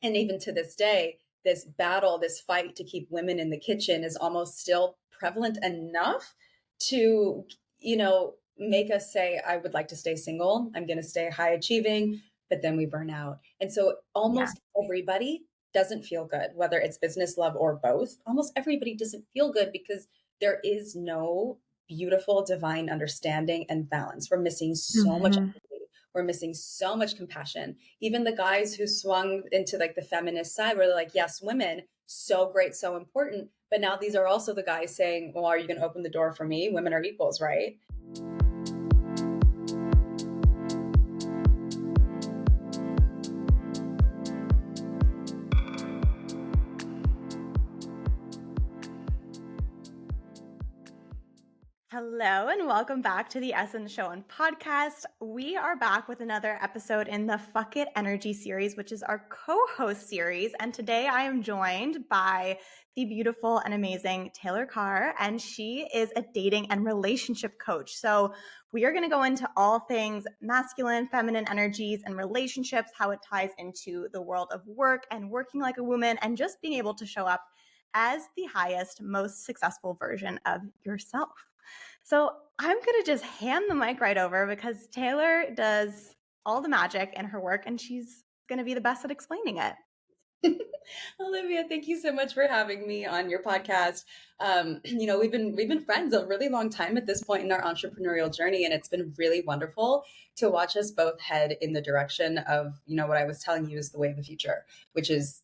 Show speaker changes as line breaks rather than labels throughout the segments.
And even to this day, this battle, this fight to keep women in the kitchen is almost still prevalent enough to, make us say, I would like to stay single. I'm going to stay high achieving, but then we burn out. And so
Yeah.
almost everybody doesn't feel good, whether it's business, love, or both. Almost everybody doesn't feel good because there is no beautiful divine understanding and balance. We're missing so much
Mhm.
empathy. We're missing so much compassion. Even the guys who swung into like the feminist side were like, yes, women, so great, so important. But now these are also the guys saying, well, are you going to open the door for me? Women are equals, right?
Hello and welcome back to the Essence Show and podcast. We are back with another episode in the Fuck It Energy series, which is our co-host series. And today I am joined by the beautiful and amazing Taylor Carr, and she is a dating and relationship coach. So we are going to go into all things masculine, feminine energies and relationships, how it ties into the world of work and working like a woman, and just being able to show up as the highest, most successful version of yourself. So I'm going to just hand the mic right over because Taylor does all the magic in her work and she's going to be the best at explaining it.
Olivia, thank you so much for having me on your podcast. We've been friends a really long time at this point in our entrepreneurial journey, and it's been really wonderful to watch us both head in the direction of, what I was telling you is the way of the future, which is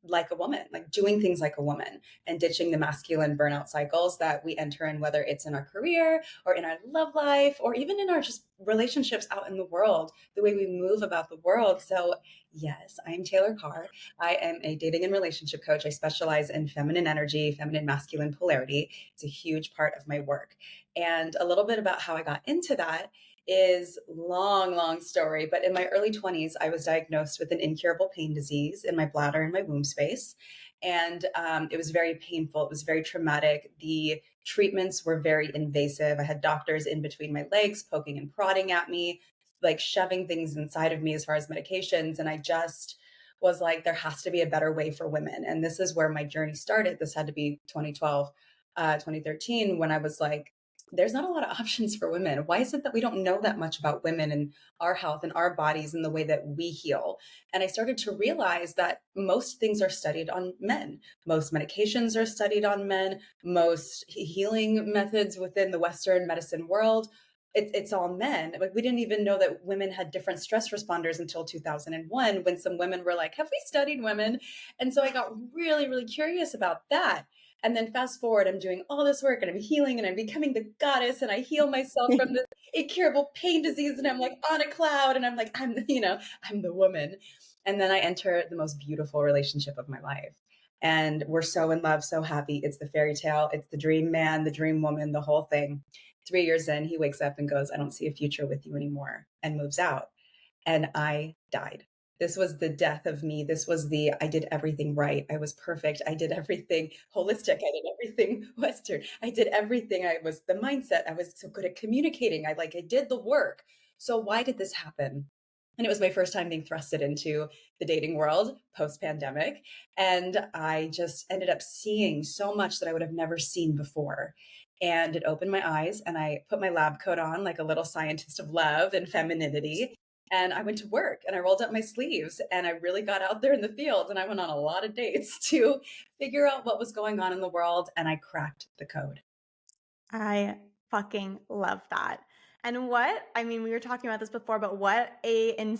like a woman, like doing things like a woman and ditching the masculine burnout cycles that we enter in, whether it's in our career or in our love life or even in our just relationships out in the world, the way we move about the world. So, yes, I'm Taylor Carr. I am a dating and relationship coach. I specialize in feminine energy, feminine masculine polarity. It's a huge part of my work. And a little bit about how I got into that is long story. But in my early 20s, I was diagnosed with an incurable pain disease in my bladder and my womb space. And it was very painful. It was very traumatic. The treatments were very invasive. I had doctors in between my legs poking and prodding at me, like shoving things inside of me as far as medications. And I just was like, there has to be a better way for women. And this is where my journey started. This had to be 2012, 2013, when I was like, there's not a lot of options for women. Why is it that we don't know that much about women and our health and our bodies and the way that we heal? And I started to realize that most things are studied on men. Most medications are studied on men. Most healing methods within the Western medicine world, it's all men. Like we didn't even know that women had different stress responders until 2001, when some women were like, have we studied women? And so I got really curious about that. And then fast forward, I'm doing all this work and I'm healing and I'm becoming the goddess and I heal myself from this incurable pain disease and I'm like on a cloud and I'm like, I'm the woman. And then I enter the most beautiful relationship of my life. And we're so in love, so happy. It's the fairy tale. It's the dream man, the dream woman, the whole thing. 3 years in, he wakes up and goes, I don't see a future with you anymore, and moves out. And I died. This was the death of me. This was I did everything right. I was perfect. I did everything holistic. I did everything Western. I did everything. I was the mindset. I was so good at communicating. I did the work. So why did this happen? And it was my first time being thrusted into the dating world post pandemic. And I just ended up seeing so much that I would have never seen before. And it opened my eyes and I put my lab coat on like a little scientist of love and femininity. And I went to work and I rolled up my sleeves and I really got out there in the field and I went on a lot of dates to figure out what was going on in the world. And I cracked the code.
I fucking love that. And we were talking about this before, but what an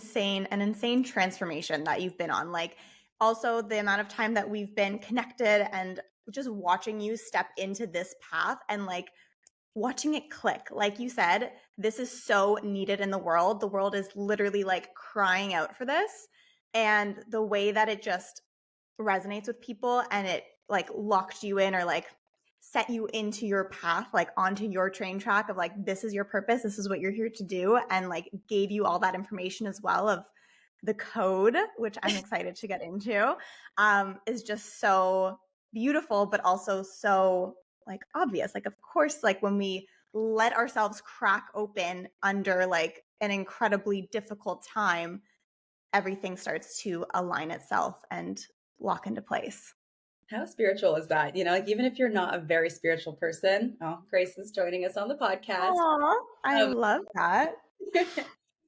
insane transformation that you've been on. Like also the amount of time that we've been connected and just watching you step into this path and like watching it click. Like you said, this is so needed in the world. The world is literally like crying out for this. And the way that it just resonates with people and it like locked you in or like set you into your path, like onto your train track of like, this is your purpose, this is what you're here to do, and like gave you all that information as well of the code, which I'm excited to get into, is just so beautiful, but also so like obvious. Like, of course, like when we let ourselves crack open under like an incredibly difficult time, everything starts to align itself and lock into place.
How spiritual is that? Like even if you're not a very spiritual person, oh, Grace is joining us on the podcast.
Aw, I
Um,
love that.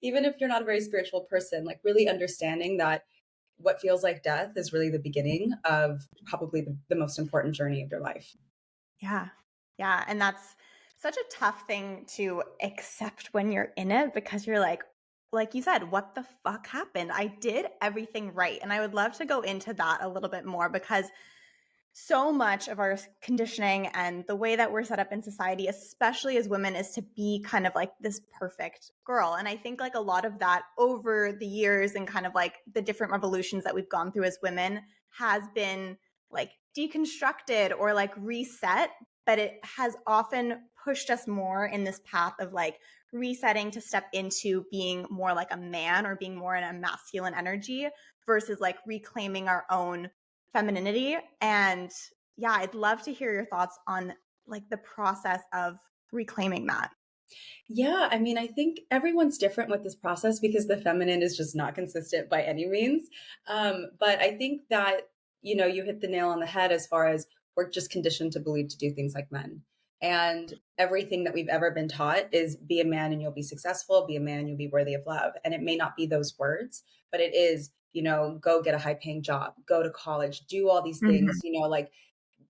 even if you're not a very spiritual person, like really understanding that what feels like death is really the beginning of probably the most important journey of your life.
Yeah. Yeah. And that's such a tough thing to accept when you're in it because you're like you said, what the fuck happened? I did everything right. And I would love to go into that a little bit more because so much of our conditioning and the way that we're set up in society, especially as women, is to be kind of like this perfect girl. And I think like a lot of that over the years and kind of like the different revolutions that we've gone through as women has been like deconstructed or like reset, but it has often pushed us more in this path of like resetting to step into being more like a man or being more in a masculine energy versus like reclaiming our own femininity. And yeah, I'd love to hear your thoughts on like the process of reclaiming that.
Yeah, I mean, I think everyone's different with this process because the feminine is just not consistent by any means. But I think that, you hit the nail on the head as far as we're just conditioned to believe to do things like men. And everything that we've ever been taught is be a man and you'll be successful, be a man, you'll be worthy of love. And it may not be those words, but it is, go get a high paying job, go to college, do all these things,
Mhm.
like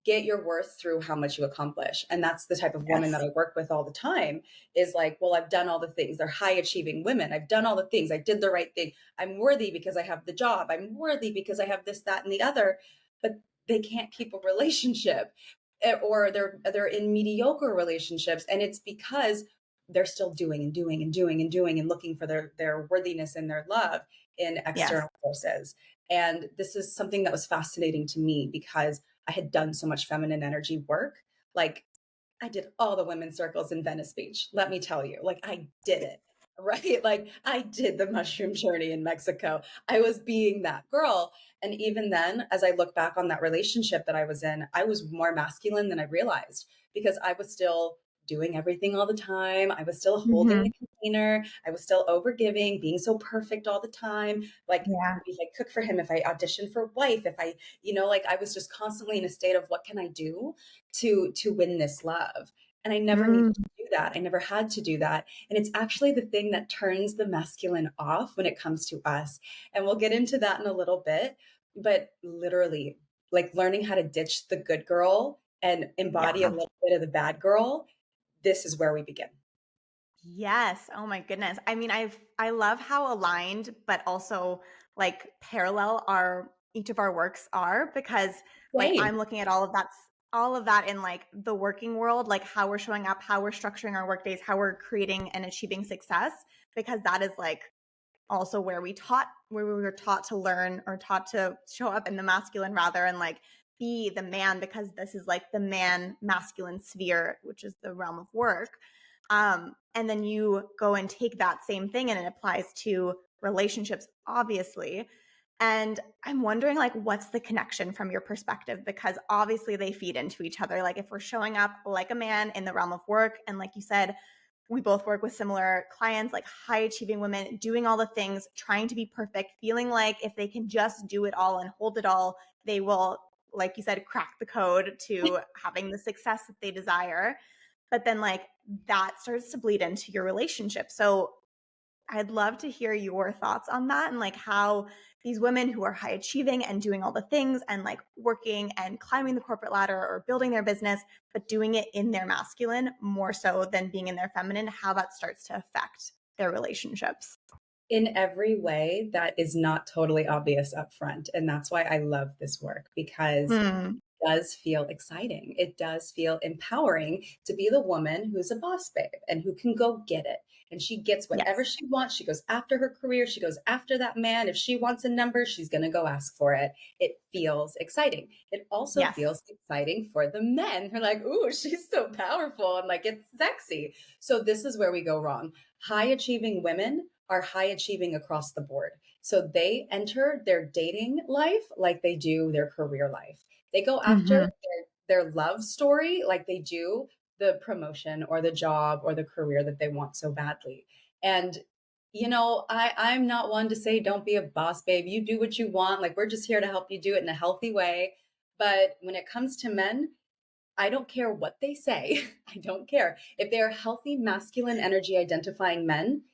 get your worth through how much you accomplish. And that's the type of woman that
Yes.
I work with all the time is like, well, I've done all the things. They're high achieving women. I've done all the things. I did the right thing. I'm worthy because I have the job. I'm worthy because I have this, that, and the other. But they can't keep a relationship or they're in mediocre relationships. And it's because they're still doing and doing and doing and doing and looking for their worthiness and their love in
Yes.
external forces. And this is something that was fascinating to me because I had done so much feminine energy work. Like I did all the women's circles in Venice Beach. Let me tell you, like I did it, right? Like I did the mushroom journey in Mexico. I was being that girl. And even then, as I look back on that relationship that I was in, I was more masculine than I realized because I was still doing everything all the time. I was still holding the
Mhm.
container. I was still overgiving, being so perfect all the time. Like
Yeah.
if I cook for him, if I audition for wife, if I, like I was just constantly in a state of what can I do to win this love. And I never needed
Mm.
to do that. I never had to do that. And it's actually the thing that turns the masculine off when it comes to us. And we'll get into that in a little bit. But literally, like learning how to ditch the good girl and embody a
Yeah.
little bit of the bad girl, this is where we begin.
Yes. Oh my goodness. I mean, I love how aligned but also like parallel our each of our works are because like
Same.
I'm looking at all of that in like the working world, like how we're showing up, how we're structuring our work days, how we're creating and achieving success because that is like also where we were taught to learn or taught to show up in the masculine rather and like be the man because this is like the man masculine sphere, which is the realm of work. And then you go and take that same thing and it applies to relationships, obviously. And I'm wondering, like, what's the connection from your perspective? Because obviously they feed into each other. Like, if we're showing up like a man in the realm of work, and like you said, we both work with similar clients, like high achieving women, doing all the things, trying to be perfect, feeling like if they can just do it all and hold it all, they will, like you said, crack the code to having the success that they desire. But then, like, that starts to bleed into your relationship. So, I'd love to hear your thoughts on that and like how these women who are high achieving and doing all the things and like working and climbing the corporate ladder or building their business, but doing it in their masculine more so than being in their feminine, how that starts to affect their relationships.
In every way that is not totally obvious up front. And that's why I love this work because
Hmm.
does feel exciting. It does feel empowering to be the woman who's a boss babe and who can go get it. And she gets whatever
Yes.
she wants. She goes after her career. She goes after that man. If she wants a number, she's going to go ask for it. It feels exciting. It also
Yes.
feels exciting for the men. They're like, ooh, she's so powerful and like it's sexy. So this is where we go wrong. High achieving women are high achieving across the board. So they enter their dating life like they do their career life. They go after
Hmm.
their love story like they do the promotion or the job or the career that they want so badly. And I'm not one to say don't be a boss babe. You do what you want. Like we're just here to help you do it in a healthy way. But when it comes to men, I don't care what they say. I don't care. If they are healthy, masculine energy identifying men,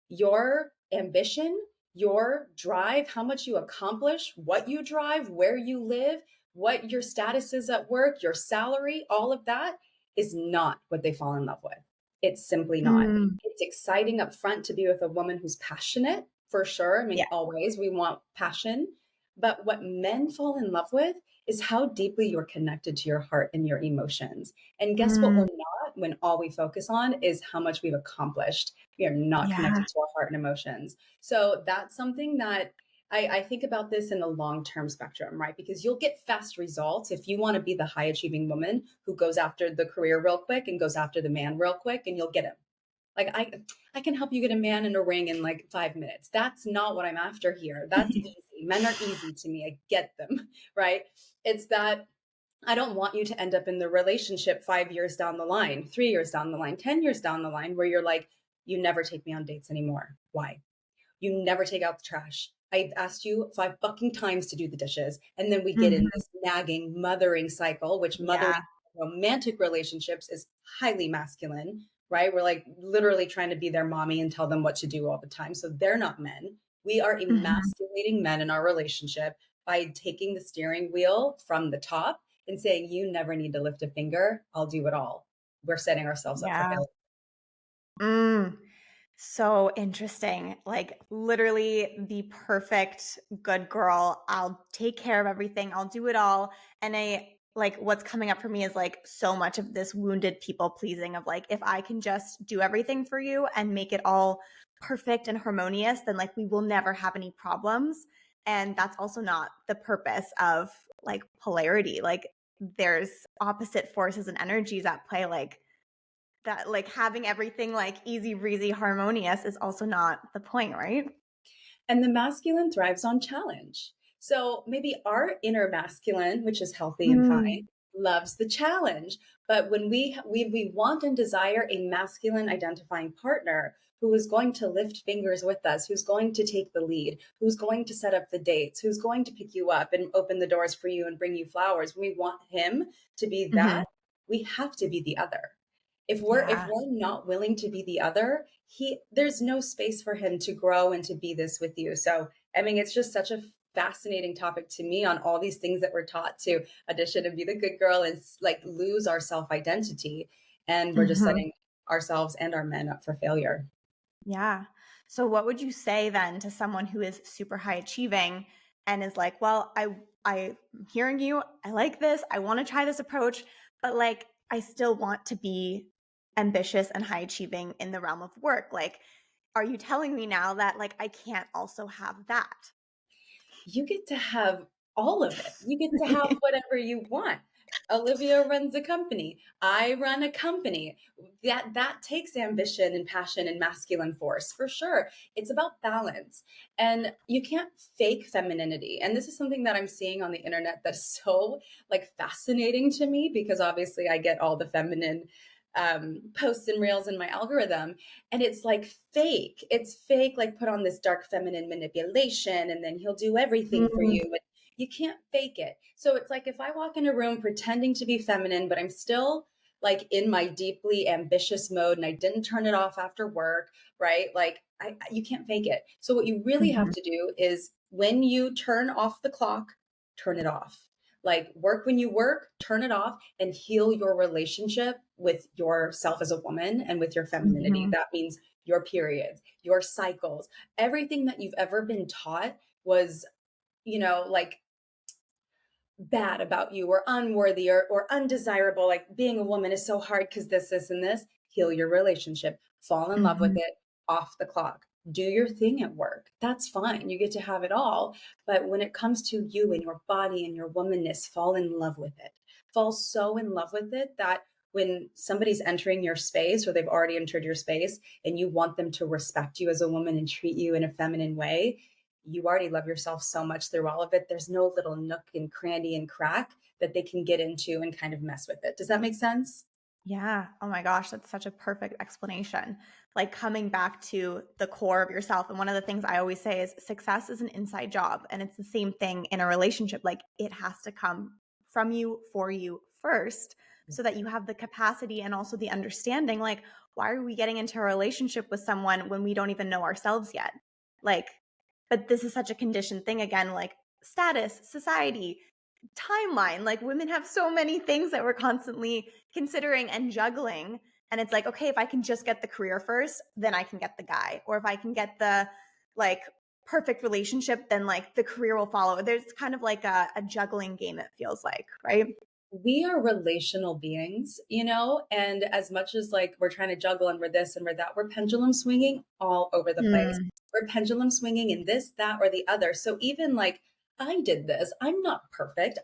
your ambition, your drive, how much you accomplish, what you drive, where you live, what your status is at work, your salary, all of that is not what they fall in love with. It's simply not.
Mm,
It's exciting up front to be with a woman who's passionate, for sure. I
yeah.
mean, always we want passion. But what men fall in love with is how deeply you're connected to your heart and your emotions. And guess what we're
Mm,
not when all we focus on is how much we've accomplished. We are not
yeah.
connected to our heart and emotions. So that's something that I think about this in a long term spectrum, right? Because you'll get fast results if you want to be the high achieving woman who goes after the career real quick and goes after the man real quick, and you'll get him. Like I can help you get a man in a ring in like 5 minutes. That's not what I'm after here. That's easy. Men are easy to me. I get them, right? It's that I don't want you to end up in the relationship 5 years down the line, 3 years down the line, 10 years down the line, where you're like, you never take me on dates anymore. Why? You never take out the trash. I've asked you 5 fucking times to do the dishes. And then we get in
Mhm.
this nagging mothering cycle, which mothering
Yeah.
romantic relationships is highly masculine, right? We're like literally trying to be their mommy and tell them what to do all the time. So they're not men. We are
Mhm.
emasculating men in our relationship by taking the steering wheel from the top and saying, you never need to lift a finger. I'll do it all. We're setting ourselves up for
Yeah.
failure.
Mm. So interesting. Like literally the perfect good girl. I'll take care of everything. I'll do it all. And I like what's coming up for me is like so much of this wounded people pleasing of like if I can just do everything for you and make it all perfect and harmonious, then like we will never have any problems. And that's also not the purpose of like polarity. Like there's opposite forces and energies at play like that like having everything like easy breezy harmonious is also not the point, right?
And the masculine thrives on challenge. So maybe our inner masculine, which is healthy and fine,
Mm,
loves the challenge. But when we want and desire a masculine identifying partner who is going to lift fingers with us, who's going to take the lead, who's going to set up the dates, who's going to pick you up and open the doors for you and bring you flowers, when we want him to be
mhm.
that, we have to be the other. If
Yeah.
we're not willing to be the other, he there's no space for him to grow and to be this with you. So I mean, it's just such a fascinating topic to me on all these things that we're taught to audition and be the good girl and like lose our self identity, and we're just
Mhm.
setting ourselves and our men up for failure.
Yeah. So what would you say then to someone who is super high achieving and is like, "Well, I'm hearing you. I like this. I want to try this approach, but like I still want to be ambitious and high achieving in the realm of work." Like, are you telling me now that like I can't also have that?
You get to have all of it. You get to have whatever you want. Olivia runs a company. I run a company. That takes ambition and passion and masculine force for sure. It's about balance. And you can't fake femininity. And this is something that I'm seeing on the internet that's so like fascinating to me because obviously I get all the feminine posts and reels in my algorithm, and it's like fake. It's fake, like put on this dark feminine manipulation, and then he'll do everything for
Mm,
you. But you can't fake it. So it's like if I walk in a room pretending to be feminine, but I'm still like in my deeply ambitious mode and I didn't turn it off after work, right? Like you can't fake it. So what you really have
mhm,
to do is when you turn off the clock, turn it off. Like work when you work, turn it off and heal your relationship with yourself as a woman and with your femininity.
mhm,
That means your periods, your cycles, everything that you've ever been taught was, like bad about you or unworthy or undesirable. Like being a woman is so hard because this, and this. Heal your relationship, fall in love with
mhm,
it off the clock. Do your thing at work. That's fine. You get to have it all. But when it comes to you and your body and your womanness, fall in love with it. Fall so in love with it that when somebody's entering your space or they've already entered your space and you want them to respect you as a woman and treat you in a feminine way, you already love yourself so much through all of it. There's no little nook and cranny and crack that they can get into and kind of mess with it. Does that make sense?
yeah. Oh my gosh, that's such a perfect explanation. like coming back to the core of yourself. And one of the things I always say is success is an inside job. And it's the same thing in a relationship. Like it has to come from you, for you first, so that you have the capacity and also the understanding. Like, why are we getting into a relationship with someone when we don't even know ourselves yet? Like, but this is such a conditioned thing again, like status, society, timeline. Like women have so many things that we're constantly considering and juggling. And it's like, okay, if I can just get the career first, then I can get the guy. Or if I can get the like perfect relationship, then like the career will follow. There's kind of like a juggling game, it feels like, right?
We are relational beings, and as much as like we're trying to juggle and we're this and we're that, we're pendulum swinging all over the place.
Mm.
We're pendulum swinging in this, that, or the other. So even like I did this, I'm not perfect.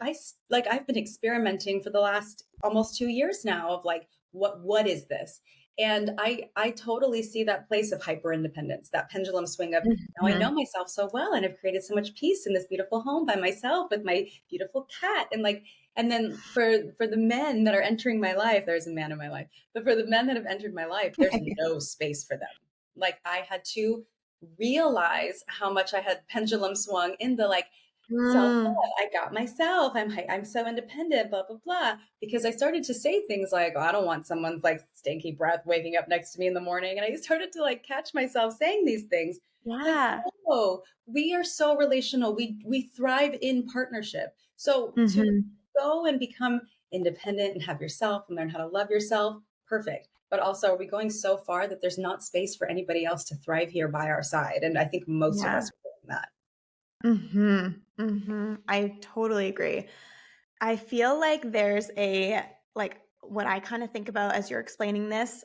Like I've been experimenting for the last almost 2 years now of like, what is this? And I totally see that place of hyper independence, that pendulum swing of now I know
Mhm.
myself so well and I've created so much peace in this beautiful home by myself with my beautiful cat. And then for the men that are entering my life, there's a man in my life. But for the men that have entered my life, there's no space for them. Like I had to realize how much I had pendulum swung in the like self
Mm.
love. I got myself. I'm so independent. Blah blah blah. Because I started to say things like, "Oh, I don't want someone's like stinky breath waking up next to me in the morning." And I started to like catch myself saying these things. Like,
Yeah.
oh, we are so relational. We thrive in partnership. So to
Mhm.
go and become independent and have yourself and learn how to love yourself, perfect. But also, are we going so far that there's not space for anybody else to thrive here by our side? And I think most of
Yeah.
us are doing that.
I totally agree. I feel like there's a like what I kind of think about as you're explaining this,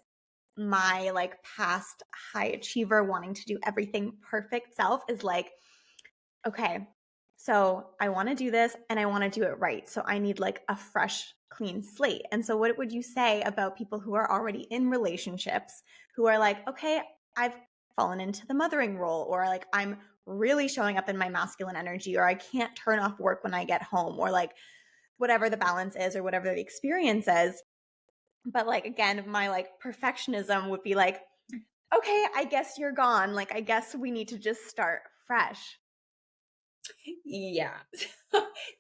my like past high achiever wanting to do everything perfect self is like, okay, so I want to do this and I want to do it right. So I need like a fresh, clean slate. And so, what would you say about people who are already in relationships who are like, okay, I've fallen into the mothering role, or like I'm really showing up in my masculine energy, or I can't turn off work when I get home, or like whatever the balance is, or whatever the experience is. But like, again, my like perfectionism would be like, okay, I guess you're gone. Like, I guess we need to just start fresh.
Yeah.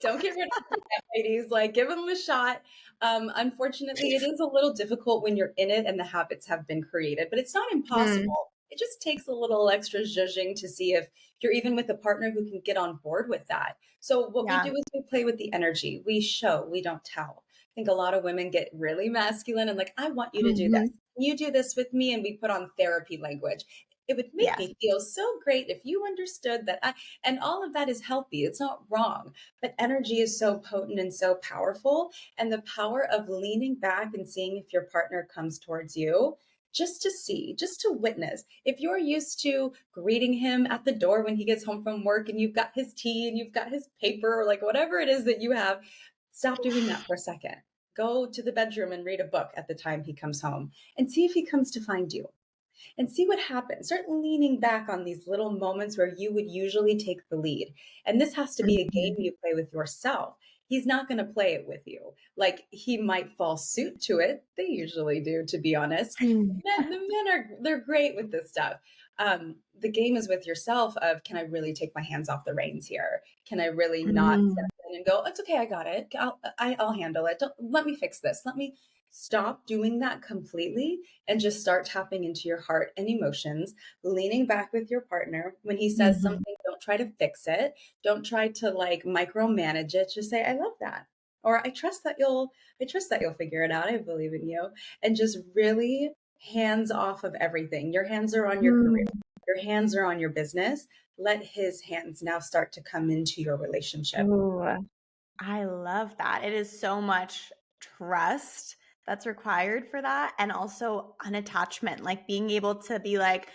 Don't get rid of that, ladies. Like, give them a shot. Unfortunately, it is a little difficult when you're in it and the habits have been created, but it's not
Mm,
impossible. It just takes a little extra zhuzhing to see if you're even with a partner who can get on board with that. So, what we
yeah.
do is we play with the energy. We show, we don't tell. I think a lot of women get really masculine and like, I want you to do this.
Mhm.
You do this with me, and we put on therapy language. It would make
Yes.
me feel so great if you understood that and all of that is healthy. It's not wrong. But energy is so potent and so powerful. And the power of leaning back and seeing if your partner comes towards you, just to see, just to witness. If you're used to greeting him at the door when he gets home from work and you've got his tea and you've got his paper or like whatever it is that you have, stop doing that for a second. Go to the bedroom and read a book at the time he comes home and see if he comes to find you and see what happens. Start leaning back on these little moments where you would usually take the lead. And this has to be a game
Mhm.
you play with yourself. He's not going to play it with you. Like he might fall suit to it. They usually do, to be honest.
Mm.
The men are they're great with this stuff. The game is with yourself of can I really take my hands off the reins here? Can I really not step
Mm.
in and go, it's okay, I got it. I'll handle it. Let me fix this. Let me stop doing that completely and just start tapping into your heart and emotions, leaning back with your partner. When he says
Mhm.
something, don't try to fix it. Don't try to like micromanage it. Just say, I love that. Or I trust that you'll figure it out. I believe in you. And just really hands off of everything. Your hands are on your career.
Mm.
Your hands are on your business. Let his hands now start to come into your relationship.
Ooh, I love that. It is so much trust that's required for that, and also unattachment, like being able to be like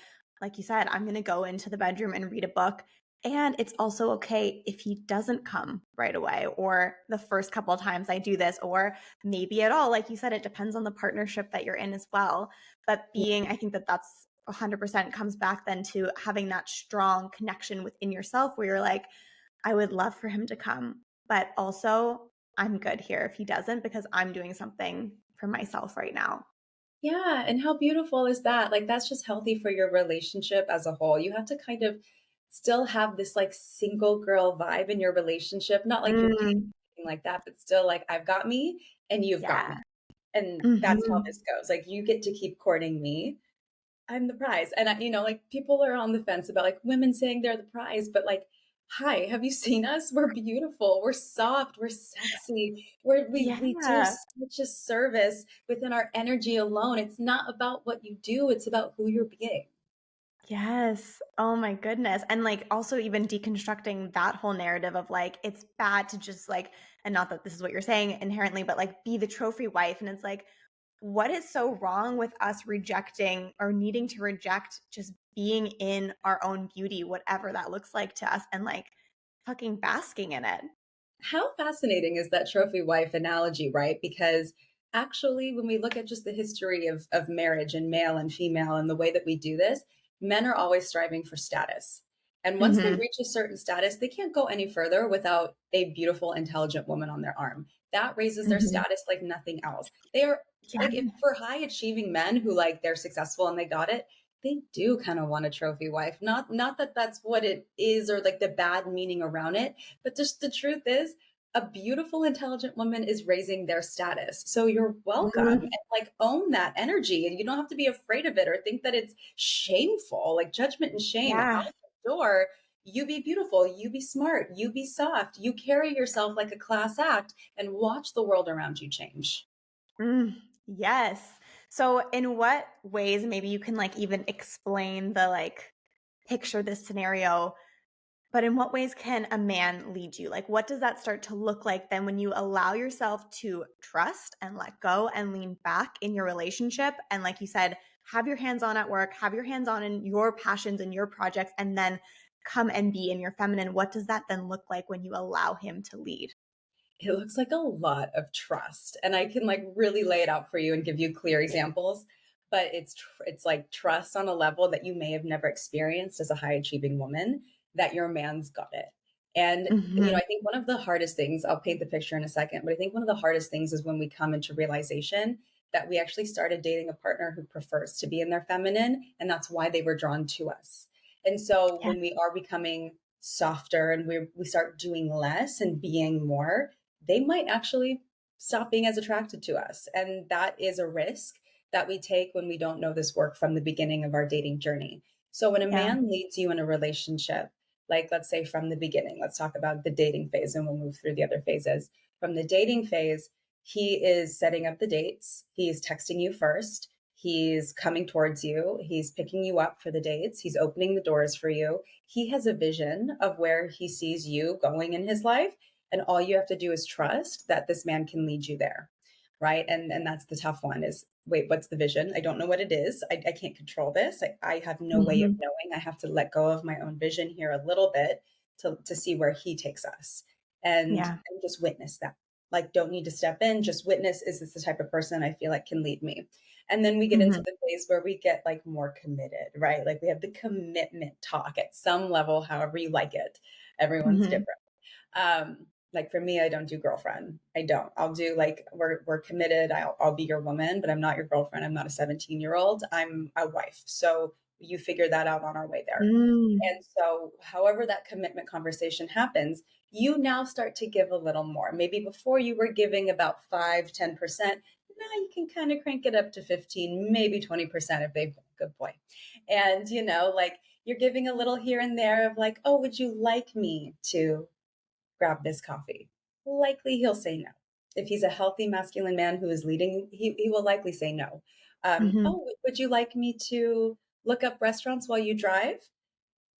you said, I'm going to go into the bedroom and read a book. And it's also okay if he doesn't come right away, or the first couple of times I do this, or maybe at all. Like you said, it depends on the partnership that you're in as well. But being, I think that that's 100% comes back then to having that strong connection within yourself where you're like, I would love for him to come, but also I'm good here if he doesn't because I'm doing something for myself right now.
Yeah, and how beautiful is that? Like, that's just healthy for your relationship as a whole. You have to kind of still have this, like, single girl vibe in your relationship, not like you're dating
Mm,
like that, but still like, "I've got me and you've got me."
yeah.
And that's how
Mhm.
this goes. Like, you get to keep courting me. I'm the prize. And like people are on the fence about like women saying they're the prize, but like, hi, have you seen us? We're beautiful. We're soft. We're sexy. We do
Yeah.
such a service within our energy alone. It's not about what you do. It's about who you're being.
Yes. Oh my goodness. And like also even deconstructing that whole narrative of like it's bad to just like and not that this is what you're saying inherently, but like be the trophy wife. And it's like, what is so wrong with us rejecting or needing to reject just being in our own beauty, whatever that looks like to us, and like fucking basking in it?
How fascinating is that trophy wife analogy, right? Because actually, when we look at just the history of marriage and male and female and the way that we do this, men are always striving for status. And once they
Hmm.
reach a certain status, they can't go any further without a beautiful, intelligent woman on their arm. That raises their
Hmm.
status like nothing else. They are
Yeah.
like, if for high achieving men who like they're successful and they got it, they do kind of want a trophy wife. Not that that's what it is or like the bad meaning around it, but just the truth is, a beautiful, intelligent woman is raising their status. So you're welcome and
Mhm.
like own that energy. And you don't have to be afraid of it or think that it's shameful, like judgment and shame out
Yeah.
the door. You be beautiful, you be smart, you be soft, you carry yourself like a class act and watch the world around you change.
Mm, yes. So in what ways maybe you can like even explain the like picture this scenario, but in what ways can a man lead you? Like what does that start to look like then when you allow yourself to trust and let go and lean back in your relationship and like you said, have your hands on at work, have your hands on in your passions and your projects and then come and be in your feminine. What does that then look like when you allow him to lead?
It looks like a lot of trust, and I can like really lay it out for you and give you clear examples, but it's like trust on a level that you may have never experienced as a high achieving woman, that your man's got it. And
Mhm.
I think one of the hardest things, I'll paint the picture in a second, but I think one of the hardest things is when we come into realization that we actually started dating a partner who prefers to be in their feminine, and that's why they were drawn to us. And so
Yeah.
when we are becoming softer and we start doing less and being more, they might actually stop being as attracted to us. And that is a risk that we take when we don't know this work from the beginning of our dating journey. So when a
Yeah.
man leads you in a relationship, like let's say from the beginning, let's talk about the dating phase and we'll move through the other phases. From the dating phase, he is setting up the dates, he's texting you first. He's coming towards you. He's picking you up for the dates. He's opening the doors for you. He has a vision of where he sees you going in his life, and all you have to do is trust that this man can lead you there, right? And that's the tough one is, wait, what's the vision? I don't know what it is. I can't control this. I have no way of
Mhm.
knowing. I have to let go of my own vision here a little bit to see where he takes us,
Yeah.
and just witness that. Like, don't need to step in, just witness, is this the type of person I feel like can lead me? And then we get into
Mhm.
the phase where we get like more committed, right? Like we have the commitment talk at some level, however you like it. Everyone's
Mhm.
different. Like for me, I don't do girlfriend. I don't. I'll do like, we're committed. I'll be your woman, but I'm not your girlfriend. I'm not a 17-year-old. I'm a wife. So you figure that out on our way there.
Mm.
And so, however that commitment conversation happens, you now start to give a little more. Maybe before you were giving about 5, 10%. Now you can kind of crank it up to 15, maybe 20% if they've been a good boy. And, like you're giving a little here and there of like, oh, would you like me to grab this coffee? Likely he'll say no. If he's a healthy masculine man who is leading, he will likely say no.
Mhm.
Oh, would you like me to look up restaurants while you drive?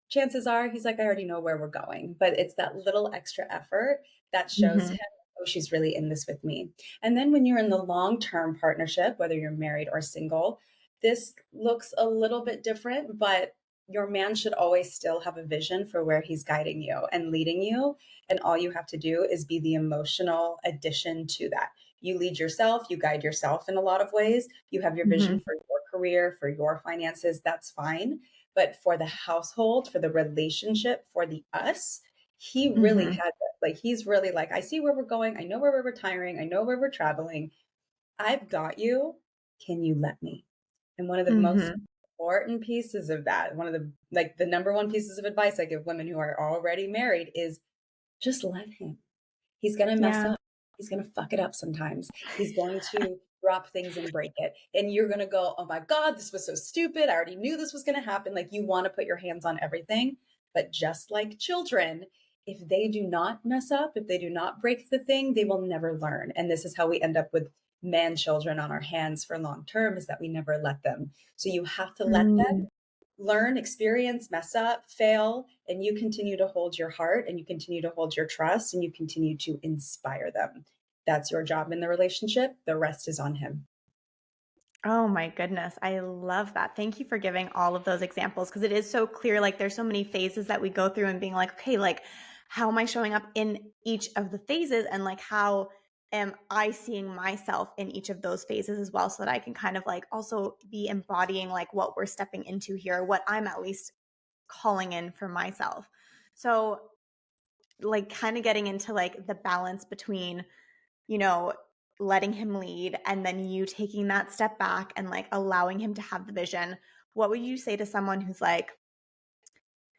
Chances are he's like, I already know where we're going. But it's that little extra effort that shows
Mhm.
him, oh, she's really in this with me. And then when you're in the long term partnership, whether you're married or single, this looks a little bit different, but your man should always still have a vision for where he's guiding you and leading you. And all you have to do is be the emotional addition to that. You lead yourself, you guide yourself in a lot of ways. You have your vision
Mhm.
for your career, for your finances, that's fine, but for the household, for the relationship, for the us, he really
Mhm.
has it. Like he's really like, I see where we're going. I know where we're retiring. I know where we're traveling. I've got you. can you let me? And one of the most
Mhm.
important pieces of that, one of the like the number one pieces of advice I give women who are already married is just let him. He's going to mess
Yeah.
up. He's going to fuck it up sometimes. He's going to drop things and break it. And you're going to go, oh my God, this was so stupid. I already knew this was going to happen. Like you want to put your hands on everything. But just like children, if they do not mess up, if they do not break the thing, they will never learn. And this is how we end up with man children on our hands for long term, is that we never let them. So you have to let them
Mm.
learn, experience, mess up, fail, and you continue to hold your heart and you continue to hold your trust and you continue to inspire them. That's your job in the relationship. The rest is on him.
Oh my goodness. I love that. Thank you for giving all of those examples because it is so clear. Like, there's so many phases that we go through and being like, okay, like, how am I showing up in each of the phases? And like, how am I seeing myself in each of those phases as well? So that I can kind of like also be embodying like what we're stepping into here, what I'm at least calling in for myself. So, like, kind of getting into like the balance between, you know, letting him lead and then you taking that step back and like allowing him to have the vision. What would you say to someone who's like,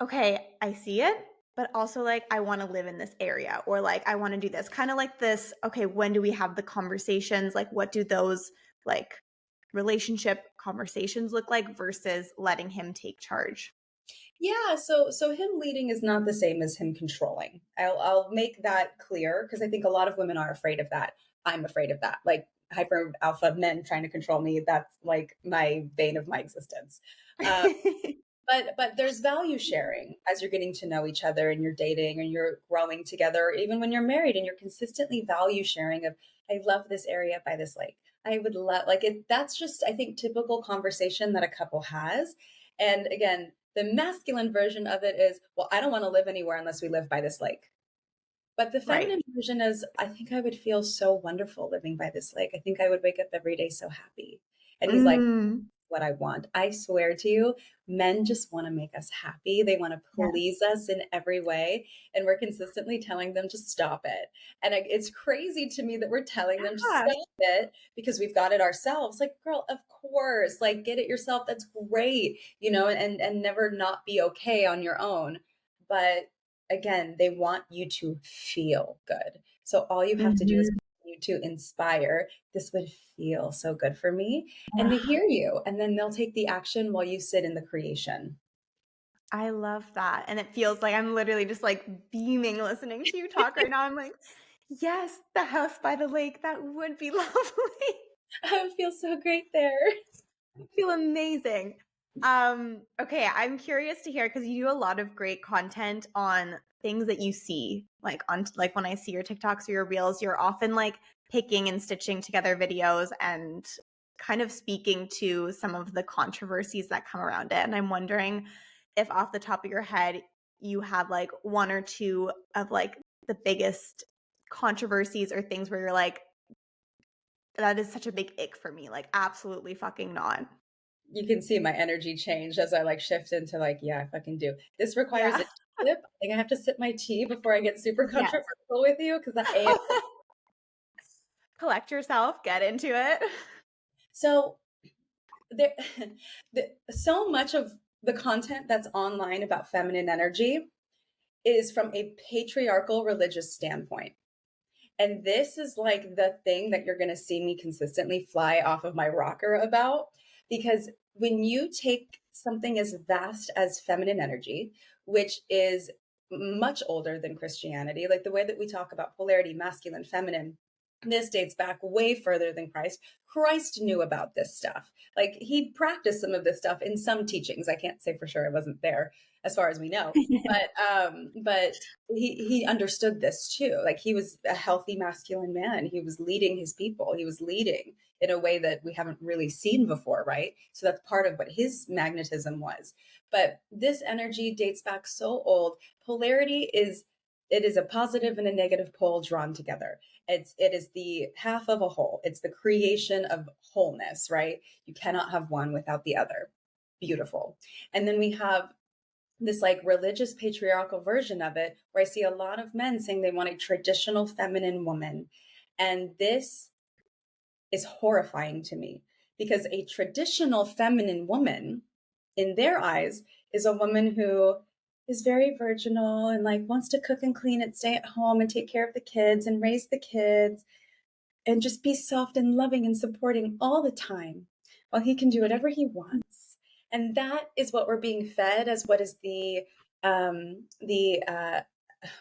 okay, I see it, but also like I want to live in this area or like I want to do this? Kind of like this, okay, when do we have the conversations? Like what do those like relationship conversations look like versus letting him take charge?
Yeah, so him leading is not the same as him controlling. I'll make that clear because I think a lot of women are afraid of that. I'm afraid of that. Like hyper alpha men trying to control me, that's like my bane of my existence. Uh, but there's value sharing as you're getting to know each other and you're dating and you're growing together, even when you're married and you're consistently value sharing of, I love this area by this lake. I would love like it. That's just, I think, typical conversation that a couple has. And again, the masculine version of it is, well, I don't want to live anywhere unless we live by this lake. But the
Right.
feminine version is, I think I would feel so wonderful living by this lake. I think I would wake up every day so happy. And he's like,
Mm,
what I want. I swear to you, men just want to make us happy. They want to
yeah.
please us in every way. And we're consistently telling them to stop it. And it's crazy to me that we're telling them to
Yeah.
stop it because we've got it ourselves. Like, girl, of course, like get it yourself. That's great, and never not be okay on your own. But again, they want you to feel good. So all you have to do is
Mhm.
continue to inspire. This would feel so good for me, and they hear you and then they'll take the action while you sit in the creation.
I love that, and it feels like I'm literally just, like, beaming listening to you talk right now. I'm like, "Yes, the house by the lake, that would be lovely."
I would feel so great there.
Feel amazing. Okay, I'm curious to hear because you do a lot of great content on things that you see, like, on like, when I see your TikToks or your Reels, you're often, like, picking and stitching together videos and kind of speaking to some of the controversies that come around it, and I'm wondering if off the top of your head, you have, like, 1 or 2 of, like, the biggest controversies or things where you're like, "That is such a big ick for me," like, "Absolutely fucking not."
You can see my energy change as I like shift into like, yeah, I fucking do. This requires
Yeah.
a sip. I think I have to sip my tea before I get super
Yes.
controversial with you because I am.
Collect yourself, get into it.
So there, so much of the content that's online about feminine energy is from a patriarchal religious standpoint. And this is like the thing that you're going to see me consistently fly off of my rocker about. Because when you take something as vast as feminine energy, which is much older than Christianity, like the way that we talk about polarity, masculine, feminine, this dates back way further than Christ. Christ knew about this stuff. Like he practiced some of this stuff in some teachings. I can't say for sure I wasn't there as far as we know. But he understood this too. Like he was a healthy masculine man. He was leading his people. He was leading in a way that we haven't really seen before, right? So that's part of what his magnetism was. But this energy dates back so old. Polarity is, it is a positive and a negative pole drawn together. It is the half of a whole. It's the creation of wholeness, right? You cannot have one without the other. Beautiful. And then we have this like religious patriarchal version of it where I see a lot of men saying they want a traditional feminine woman. And this is horrifying to me because a traditional feminine woman, in their eyes, is a woman who is very virginal and like wants to cook and clean and stay at home and take care of the kids and raise the kids and just be soft and loving and supporting all the time while he can do whatever he wants. And that is what we're being fed as what is the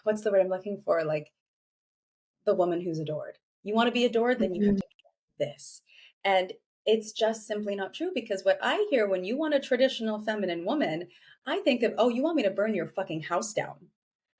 what's the word I'm looking for? Like the woman who's adored. You want to be adored, then you have
Mhm.
to be this. And it's just simply not true, because what I hear when you want a traditional feminine woman, I think of, oh, you want me to burn your fucking house down.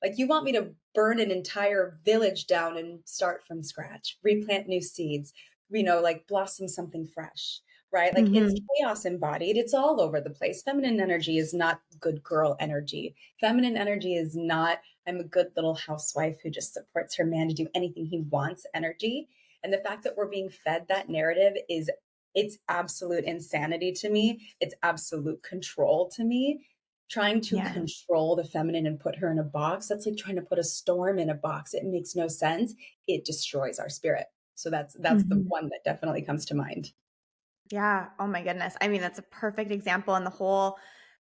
Like you want me to burn an entire village down and start from scratch, replant new seeds, like blossom something fresh, right? Like it's
Mhm.
chaos embodied. It's all over the place. Feminine energy is not good girl energy. Feminine energy is not, I'm a good little housewife who just supports her man to do anything he wants energy. And the fact that we're being fed that narrative is, it's absolute insanity to me. It's absolute control to me. Trying to
Yeah.
control the feminine and put her in a box, that's like trying to put a storm in a box. It makes no sense. It destroys our spirit. So that's the
Mhm.
one that definitely comes to mind.
Yeah. Oh my goodness. I mean, that's a perfect example in the whole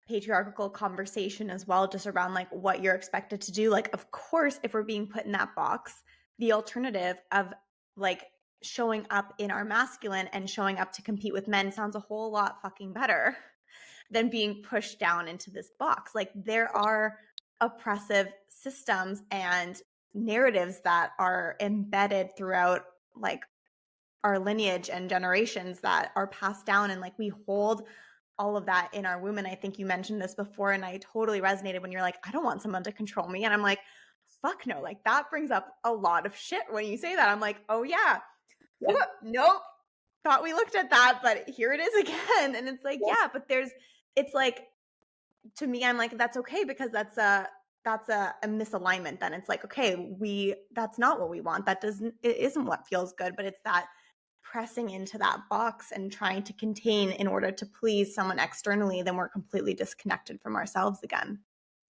patriarchal conversation as well, just around like what you're expected to do. Like, of course, if we're being put in that box, the alternative of like showing up in our masculine and showing up to compete with men sounds a whole lot fucking better than being pushed down into this box. Like, there are oppressive systems and narratives that are embedded throughout like our lineage and generations that are passed down, and like we hold all of that in our womb. And I think you mentioned this before, and I totally resonated when you're like, I don't want someone to control me. And I'm like, fuck no. Like that brings up a lot of shit when you say that. I'm like, oh yeah.
Yeah.
Nope. Thought we looked at that, but here it is again. And it's like,
Yeah.
yeah, but it's like, to me, I'm like, that's okay, because that's a misalignment. Then it's like, okay, that's not what we want. It isn't what feels good, but it's that pressing into that box and trying to contain in order to please someone externally, then we're completely disconnected from ourselves again.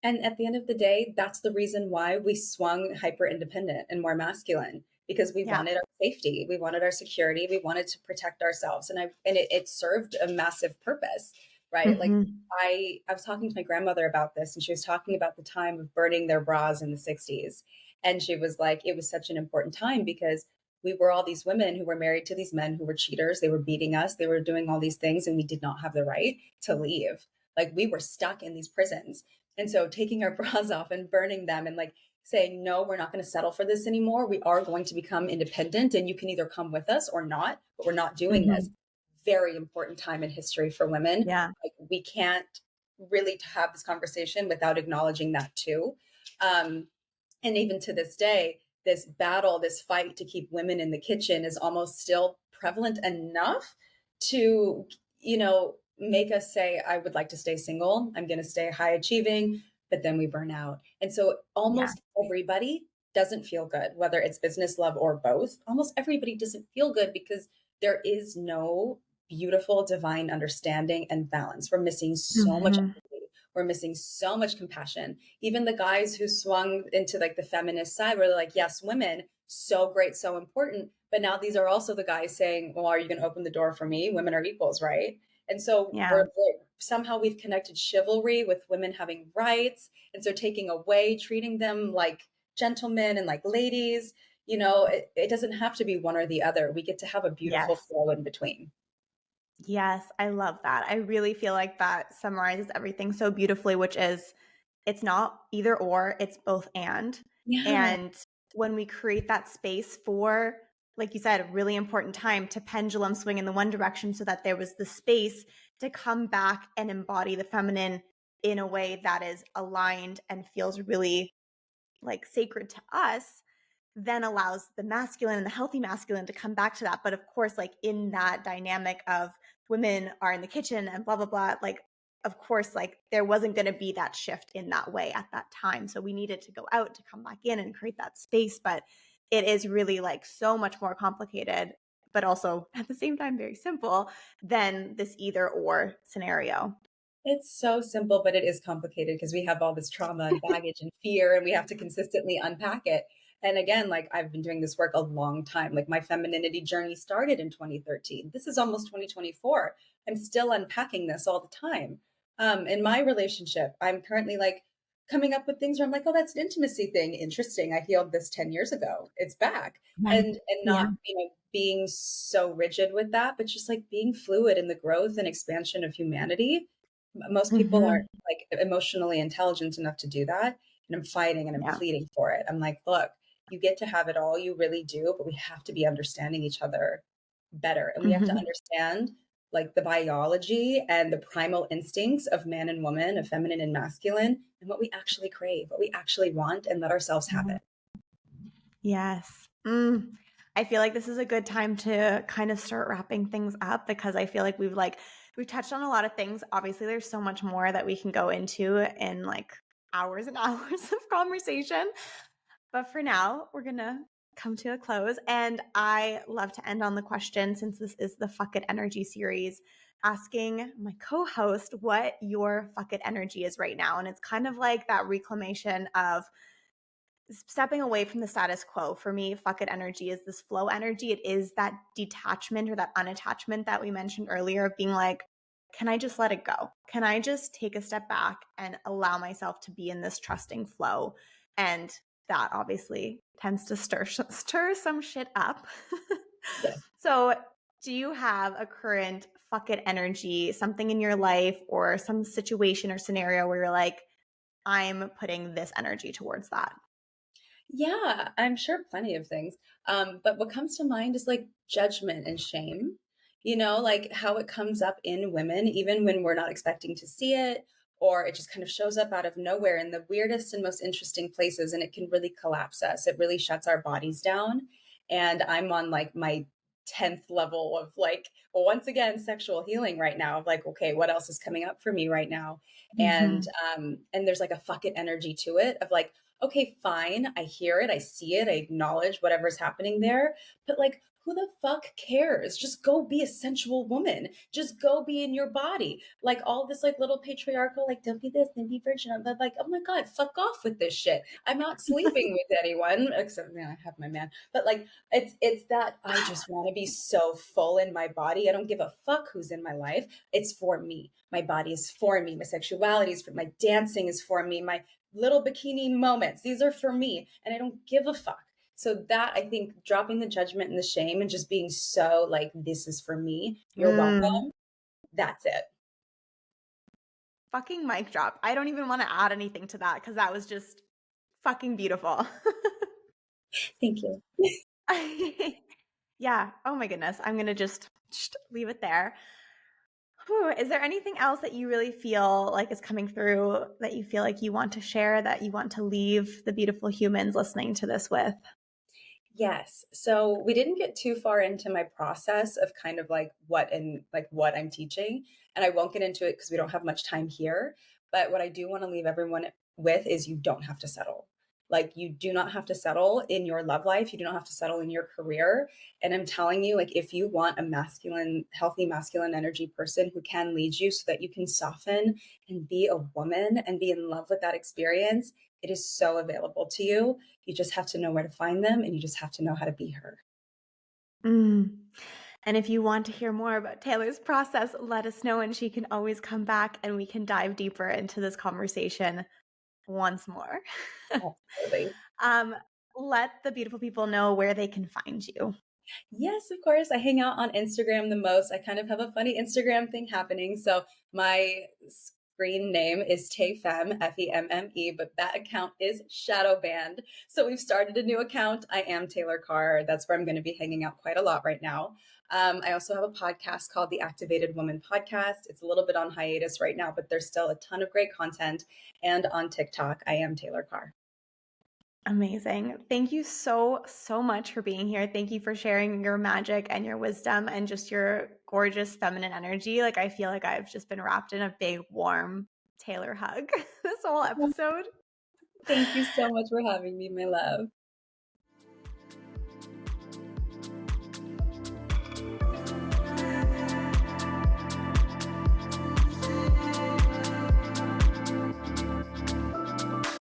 And at the end of the day, that's the reason why we swung hyper independent and more masculine, because we
Yeah.
wanted our safety, we wanted our security, we wanted to protect ourselves, and it served a massive purpose, right? Like
Mhm.
I was talking to my grandmother about this, and she was talking about the time of burning their bras in the 60s, and she was like, it was such an important time because we were all these women who were married to these men who were cheaters. They were beating us, they were doing all these things, and we did not have the right to leave. Like we were stuck in these prisons, and so taking our bras off and burning them and like saying, no, we're not going to settle for this anymore. We are going to become independent, and you can either come with us or not, but we're not doing this.
Mhm.
Very important time in history for women.
Yeah.
Like we can't really have this conversation without acknowledging that too. Um, and even to this day, this battle, this fight to keep women in the kitchen is almost still prevalent enough to, make us say, I would like to stay single. I'm going to stay high achieving, but then we burn out. And so
Yeah.
almost everybody doesn't feel good, whether it's business, love, or both. Almost everybody doesn't feel good because there is no beautiful divine understanding and balance. We're missing so much
Mhm.
empathy. We're missing so much compassion. Even the guys who swung into like the feminist side were like, yes, women, so great, so important. But now these are also the guys saying, well, are you going to open the door for me? Women are equals, right? And so
Yeah.
somehow we've connected chivalry with women having rights. And so taking away, treating them like gentlemen and like ladies, it doesn't have to be one or the other. We get to have a beautiful
Yes.
flow in between.
Yes, I love that. I really feel like that summarizes everything so beautifully, which is it's not either or, it's both and.
Yeah.
And when we create that space for, like you said, a really important time to pendulum swing in the one direction so that there was the space to come back and embody the feminine in a way that is aligned and feels really like sacred to us, then allows the masculine and the healthy masculine to come back to that. But of course, like in that dynamic of women are in the kitchen and blah, blah, blah, like, of course, like there wasn't going to be that shift in that way at that time. So we needed to go out to come back in and create that space. But it is really like so much more complicated, but also at the same time very simple than this either or scenario.
It's so simple, but it is complicated because we have all this trauma and baggage and fear, and we have to consistently unpack it. And again, like I've been doing this work a long time. Like my femininity journey started in 2013. This is almost 2024. I'm still unpacking this all the time. In my relationship, I'm currently like coming up with things where I'm like, oh, that's an intimacy thing. Interesting. I healed this 10 years ago. It's back.
Right.
And
Yeah.
not, being so rigid with that, but just like being fluid in the growth and expansion of humanity. Most people aren't
Hmm.
like emotionally intelligent enough to do that. And I'm fighting and I'm
Yeah.
pleading for it. I'm like, look, you get to have it all, you really do, but we have to be understanding each other better. And we have to
Hmm.
understand like the biology and the primal instincts of man and woman, of feminine and masculine, and what we actually crave, what we actually want, and let ourselves have it.
Yes. I feel like this is a good time to kind of start wrapping things up because I feel like we've touched on a lot of things. Obviously, there's so much more that we can go into in like hours and hours of conversation. But for now, we're gonna come to a close. And I love to end on the question, since this is the Fuck It Energy series, asking my co-host what your fuck it energy is right now. And it's kind of like that reclamation of stepping away from the status quo. For me, fuck it energy is this flow energy. It is that detachment or that unattachment that we mentioned earlier of being like, can I just let it go? Can I just take a step back and allow myself to be in this trusting flow? And that obviously tends to stir some shit up.
Yeah.
So, do you have a current fuck it energy, something in your life or some situation or scenario where you're like, I'm putting this energy towards that?
Yeah, I'm sure plenty of things. But what comes to mind is like judgment and shame, like how it comes up in women, even when we're not expecting to see it, or it just kind of shows up out of nowhere in the weirdest and most interesting places. And it can really collapse us. It really shuts our bodies down. And I'm on like my 10th level of like, well, once again, sexual healing right now of like, okay, what else is coming up for me right now? And
Mhm.
and there's like a fuck it energy to it of like, okay, fine. I hear it. I see it. I acknowledge whatever's happening there. But like, who the fuck cares? Just go be a sensual woman. Just go be in your body. Like all this like little patriarchal, like don't be this, don't be virgin. I'm like, oh my God, fuck off with this shit. I'm not sleeping with anyone except I have my man. But like it's that I just want to be so full in my body. I don't give a fuck who's in my life. It's for me. My body is for me. My sexuality is for my dancing is for me. My little bikini moments. These are for me, and I don't give a fuck. So that I think dropping the judgment and the shame and just being so like, this is for me. You're
Mm.
welcome. That's it.
Fucking mic drop. I don't even want to add anything to that because that was just fucking beautiful.
Thank you.
Yeah. Oh my goodness. I'm going to just leave it there. Whew. Is there anything else that you really feel like is coming through that you feel like you want to share, that you want to leave the beautiful humans listening to this with?
Yes. So we didn't get too far into my process of kind of like what I'm teaching. And I won't get into it because we don't have much time here. But what I do want to leave everyone with is you don't have to settle. Like you do not have to settle in your love life. You do not have to settle in your career. And I'm telling you, like if you want a masculine, healthy masculine energy person who can lead you so that you can soften and be a woman and be in love with that experience, it is so available to you. You just have to know where to find them and you just have to know how to be her.
Mm. And if you want to hear more about Taylor's process, let us know and she can always come back and we can dive deeper into this conversation once more.
Absolutely.
um, let the beautiful people know where they can find you.
Yes, of course. I hang out on Instagram the most. I kind of have a funny Instagram thing happening. So my screen name is Tayfemme, Femme, but that account is shadow banned. So we've started a new account. I am Taylor Carr. That's where I'm going to be hanging out quite a lot right now. I also have a podcast called the Activated Woman Podcast. It's a little bit on hiatus right now, but there's still a ton of great content. And on TikTok, I am Taylor Carr.
Amazing. Thank you so, so much for being here. Thank you for sharing your magic and your wisdom and just your gorgeous feminine energy. Like, I feel like I've just been wrapped in a big, warm Taylor hug this whole episode.
Thank you so much for having me, my love.